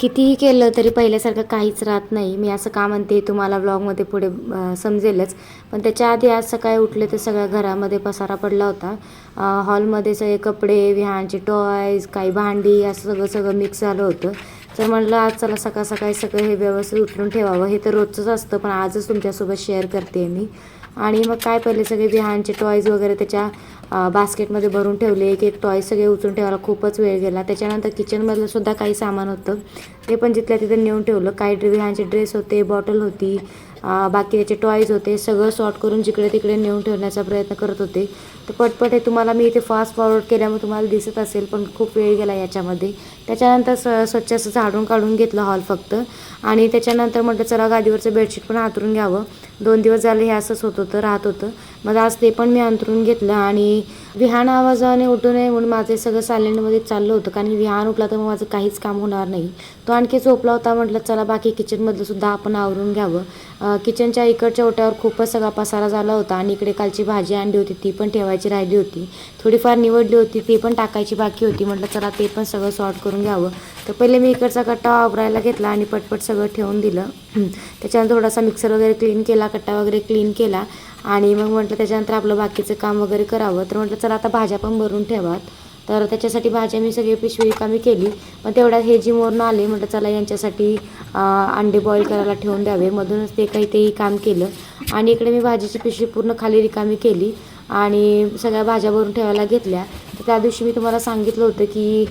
कितीही केलं तरी पहिल्यासारखं काहीच राहत नाही. मी असं का म्हणते तुम्हाला व्लॉगमध्ये पुढे समजेलच. पण त्याच्या आधी आज सकाळी उठले तर सगळ्या घरामध्ये पसारा पडला होता. हॉलमध्ये सगळे कपडे, विहानचे टॉयज, काही भांडी असं सगळं सगळं मिक्स झालं होतं. तर म्हटलं आज चला सकाळ सकाळी सगळं हे व्यवस्थित उचलून ठेवावं. हे तर रोजचंच असतं पण आजच तुमच्यासोबत शेअर करते मी. आणि मग काय पहिले सगळे विहानचे टॉयज वगैरे त्याच्या बास्केटमध्ये भरून ठेवले. एक एक टॉय सगळे उचलून ठेवायला खूपच वेळ गेला. त्याच्यानंतर किचनमधलं सुद्धा काही सामान होतं ते पण जिथल्या तिथे नेऊन ठेवलं. काही विहानचे ड्रेस होते, बॉटल होती, बाकी त्याचे टॉयज होते, सगळं सॉर्ट करून जिकडे तिकडे नेऊन ठेवण्याचा प्रयत्न करत होते. तर पटपट हे तुम्हाला मी इथे फास्ट फॉरवर्ड केल्यामुळे तुम्हाला दिसत असेल पण खूप वेळ गेला याच्यामध्ये. त्याच्यानंतर स्वच्छ असं झाडून काढून घेतलं हॉल फक्त. आणि त्याच्यानंतर म्हटलं चला गादीवरचं बेडशीट पण हातरून घ्यावं. 2 दिवस झाले हे असंच होत होतं राहत होतं. मग आज ते पण मी अंथरून घेतलं आणि विहान आवाजाने उठू नये म्हणून माझे सगळं सायलेंटमध्ये चाललं होतं. कारण विहान उठला तर मग माझं काहीच काम होणार नाही. तो आणखी झोपला होता. म्हटलं चला बाकी किचनमधलं सुद्धा आपण आवरून घ्यावं. किचनच्या इकडच्या ओट्यावर खूपच सगळा पसारा झाला होता आणि इकडे कालची भाजी आणली होती ती पण ठेवायची राहिली होती. थोडीफार निवडली होती ती पण टाकायची बाकी होती. म्हटलं चला ते पण सगळं सॉर्ट करून घ्यावं. तर पहिले मी इकडचा कट्टा वापरायला घेतला आणि पटपट सगळं ठेवून दिलं. त्याच्यानंतर थोडासा मिक्सर वगैरे क्लीन केला, कट्टा वगैरे क्लीन केला आणि मग म्हटलं त्याच्यानंतर आपलं बाकीचं काम वगैरे करावं. तर म्हटलं चला आता भाज्या पण भरून ठेवात. तर त्याच्यासाठी भाज्या मी सगळी पिशवी रिकामी केली. पण तेवढ्यात हे जी मोरनं आले. म्हटलं चला यांच्यासाठी अंडे बॉईल करायला ठेवून द्यावे. मधूनच ते काही तेही काम केलं आणि इकडे मी भाजीची पिशवी पूर्ण खाली रिकामी केली आणि सगळ्या भाज्या भरून ठेवायला घेतल्या. तर त्या दिवशी मी तुम्हाला सांगितलं होतं की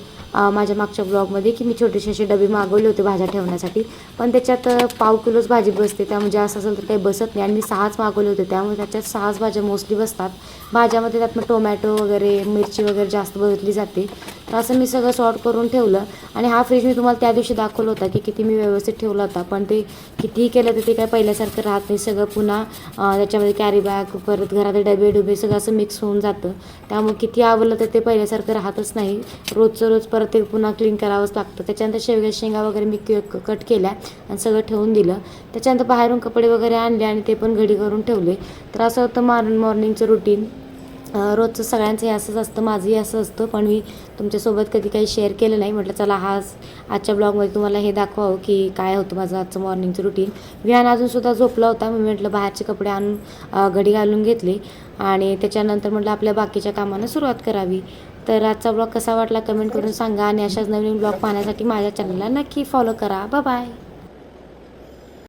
माझ्या मागच्या ब्लॉगमध्ये की मी छोटेसे असे डबे मागवले होते भाज्या ठेवण्यासाठी. पण त्याच्यात पाव किलोच भाजी बसते. त्यामुळे असं असेल तर काही बसत नाही आणि मी 6च मागवले होते. त्यामुळे त्याच्यात 6च भाज्या मोस्टली बसतात. भाज्यामध्ये त्यात मग टोमॅटो वगैरे, मिरची वगैरे जास्त बघितली जाते. तर असं मी सगळं सॉर्ट करून ठेवलं आणि हा फ्रीज मी तुम्हाला त्या दिवशी दाखवला होता की किती मी व्यवस्थित ठेवला होता. पण ते कितीही केलं तर ते काय पहिल्यासारखं राहत नाही. सगळं पुन्हा त्याच्यामध्ये कॅरी बॅग, परत घरात डबे सगळं असं मिक्स होऊन जातं. त्यामुळे किती आवडलं तर ते पहिल्यासारखं राहतच नाही. रोजचं रोज परत ते पुन्हा क्लीन करावंच लागतं. त्याच्यानंतर शेंगा वगैरे मी कट केल्या आणि सगळं ठेवून दिलं. त्याच्यानंतर बाहेरून कपडे वगैरे आणले आणि ते पण घडी करून ठेवले. तर असं होतं मॉर्निंगचं रुटीन. रोजचं सगळ्यांचं हे असंच असतं, माझंही असं असतं. पण मी तुमच्यासोबत कधी काही शेअर केलं नाही. म्हटलं चला आजच्या ब्लॉगमध्ये तुम्हाला हे दाखवावं की काय होतं माझं आजचं मॉर्निंगचं रुटीन. विहान अजूनसुद्धा झोपला होता. मी म्हटलं बाहेरचे कपडे आणून घडी घालून घेतले आणि त्याच्यानंतर म्हटलं आपल्या बाकीच्या कामांना सुरुवात करावी. तर आजचा ब्लॉग कसा वाटला कमेंट करून सांगा आणि अशाच नवीन ब्लॉग पाहण्यासाठी माझ्या चॅनलला नक्की फॉलो करा. बाय.